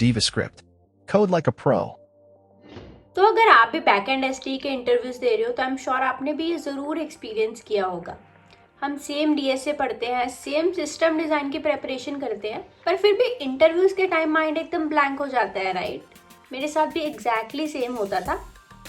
DivaScript. Code like a pro. तो अगर आप भी बैक एंड एसटी के इंटरव्यूज दे रहे हो तो आई एम श्योर आपने भी ये ज़रूर एक्सपीरियंस किया होगा। हम सेम डीएसए पढ़ते हैं, सेम सिस्टम डिज़ाइन की प्रेपरेशन करते हैं, पर फिर भी इंटरव्यूज़ के टाइम माइंड एकदम ब्लैंक हो जाता है, राइट? मेरे साथ भी एग्जैक्टली सेम होता था।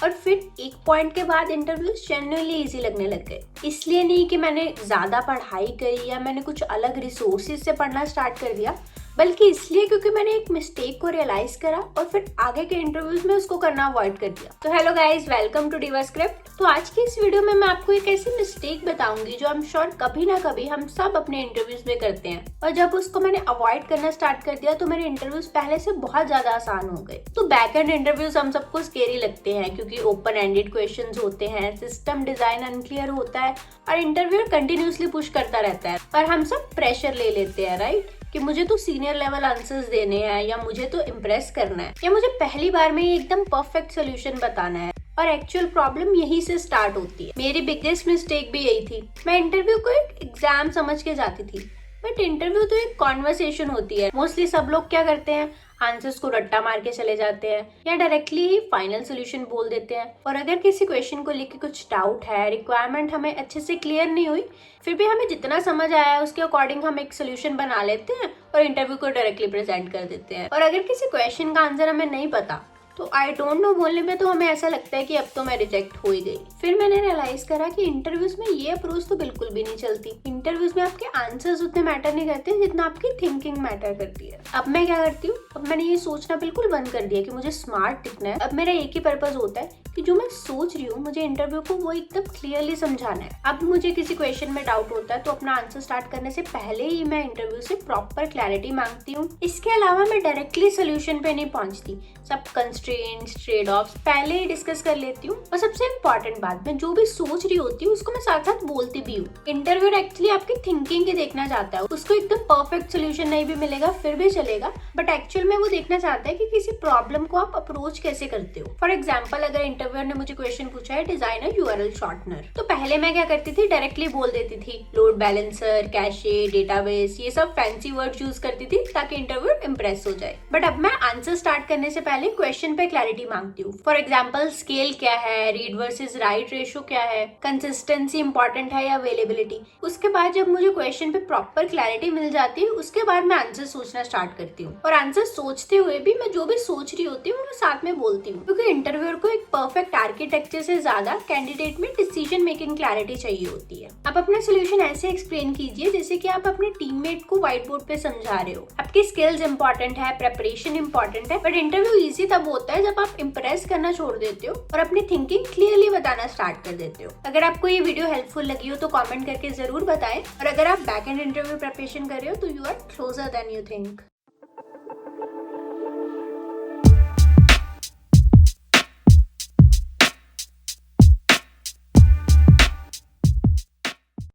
और फिर एक पॉइंट के बाद इंटरव्यूज जेन्युइनली इजी लगने लग गए। इसलिए नहीं कि मैंने ज़्यादा पढ़ाई करी या मैंने कुछ अलग रिसोर्सेज से पढ़ना स्टार्ट कर दिया, बल्कि इसलिए क्योंकि मैंने एक मिस्टेक को रियलाइज करा और फिर आगे के इंटरव्यूज में उसको करना अवॉइड कर दिया। तो hello guys, welcome to DivaScript। तो आज की इस वीडियो में मैं आपको एक ऐसी मिस्टेक बताऊंगी जो आई एम श्योर कभी ना कभी हम सब अपने इंटरव्यूज में करते हैं, और जब उसको मैंने अवॉइड करना स्टार्ट कर दिया तो मेरे इंटरव्यूज पहले से बहुत ज्यादा आसान हो गए। तो बैक एंड इंटरव्यूज हम सबको स्केरी लगते हैं क्योंकि ओपन एंडेड क्वेश्चंस होते हैं, सिस्टम डिजाइन अनक्लियर होता है और इंटरव्यूअर कंटिन्यूसली पुश करता रहता है और हम सब प्रेशर ले लेते हैं, राइट? कि मुझे तो सीनियर लेवल आंसर्स देने हैं, या मुझे तो इम्प्रेस करना है, या मुझे पहली बार में ही एकदम परफेक्ट सोल्यूशन बताना है। और एक्चुअल प्रॉब्लम यहीं से स्टार्ट होती है। मेरी बिगेस्ट मिस्टेक भी यही थी। मैं इंटरव्यू को एक एग्जाम समझ के जाती थी, बट इंटरव्यू तो एक कॉन्वर्सेशन होती है। मोस्टली सब लोग क्या करते हैं, आंसर्स को रट्टा मार के चले जाते हैं या डायरेक्टली ही फाइनल सोल्यूशन बोल देते हैं। और अगर किसी क्वेश्चन को लेके कुछ डाउट है, रिक्वायरमेंट हमें अच्छे से क्लियर नहीं हुई, फिर भी हमें जितना समझ आया उसके अकॉर्डिंग हम एक सोल्यूशन बना लेते हैं और इंटरव्यू को डायरेक्टली प्रेजेंट कर देते हैं। और अगर किसी क्वेश्चन का आंसर हमें नहीं पता तो आई डोंट नो बोलने में तो हमें ऐसा लगता है कि अब तो मैं रिजेक्ट हो ही गई। फिर मैंने रियलाइज करा कि इंटरव्यूज में ये अप्रोच तो बिल्कुल भी नहीं चलती। इंटरव्यूज में आपके आंसर्स उतने मैटर नहीं करते जितना आपकी थिंकिंग मैटर करती है। अब मैं क्या करती हूँ, अब मैंने ये सोचना बिल्कुल बंद कर दिया कि मुझे स्मार्ट दिखना है। अब मेरा एक ही पर्पज होता है कि जो मैं सोच रही हूँ मुझे इंटरव्यू को वो एकदम क्लियरली समझाना है। अब मुझे किसी क्वेश्चन में डाउट होता है तो अपना आंसर स्टार्ट करने से पहले ही मैं इंटरव्यू से प्रॉपर क्लैरिटी मांगती हूँ। इसके अलावा मैं डायरेक्टली सोल्यूशन पे नहीं पहुंचती, सब कंस्ट्रेंट्स, ट्रेड ऑफ्स पहले ही डिस्कस कर लेती हूँ। और सबसे इम्पोर्टेंट बात, मैं जो भी सोच रही होती हूँ उसको मैं साथ साथ बोलती भी हूँ। इंटरव्यूअर एक्चुअली आपकी थिंकिंग ही देखना चाहता है। उसको एकदम परफेक्ट सोल्यूशन नहीं भी मिलेगा फिर भी चलेगा, बट एक्चुअल में वो देखना चाहता है कि किसी प्रॉब्लम को आप अप्रोच कैसे करते हो। फॉर एग्जाम्पल, अगर इंटरव्यूअर ने मुझे क्वेश्चन पूछा है डिजाइन अ यूआरएल शॉर्टनर, तो पहले मैं क्या करती थी, डायरेक्टली बोल देती थी लोड बैलेंसर, कैशे, डेटाबेस, ये सब फैंसी वर्ड यूज करती थी ताकि इंटरव्यूअर इंप्रेस हो जाए। बट अब मैं आंसर स्टार्ट करने से पहले क्वेश्चन पे क्लैरिटी मांगती हूँ। फॉर एग्जाम्पल, स्केल क्या है, रीड वर्सेस राइट रेशियो क्या है, कंसिस्टेंसी इंपॉर्टेंट है या अवेलेबिलिटी। उसके बाद जब मुझे क्वेश्चन पे प्रॉपर क्लैरिटी मिल जाती है उसके बाद मैं आंसर सोचना स्टार्ट करती हूँ। और आंसर सोचते हुए भी मैं जो भी सोच रही होती हूँ वो साथ में बोलती हूँ, क्योंकि इंटरव्यूअर को एक परफेक्ट आर्किटेक्चर से ज्यादा कैंडिडेट में डिसीजन मेकिंग क्लैरिटी चाहिए होती है। आप अपना सोल्यूशन ऐसे एक्सप्लेन कीजिए जैसे कि आप अपने टीममेट को व्हाइट बोर्ड पे समझा रहे हो। आपकी स्किल्स इंपॉर्टेंट है, प्रेपरेशन इंपॉर्टेंट है, बट इंटरव्यू इजी तब होता है जब आप इंप्रेस करना छोड़ देते हो और अपनी थिंकिंग क्लियरली बताना स्टार्ट कर देते हो। अगर आपको ये वीडियो हेल्पफुल लगी हो तो कमेंट करके जरूर बताएं, और अगर आप बैक एंड इंटरव्यू प्रिपरेशन कर रहे हो तो you are closer than you think.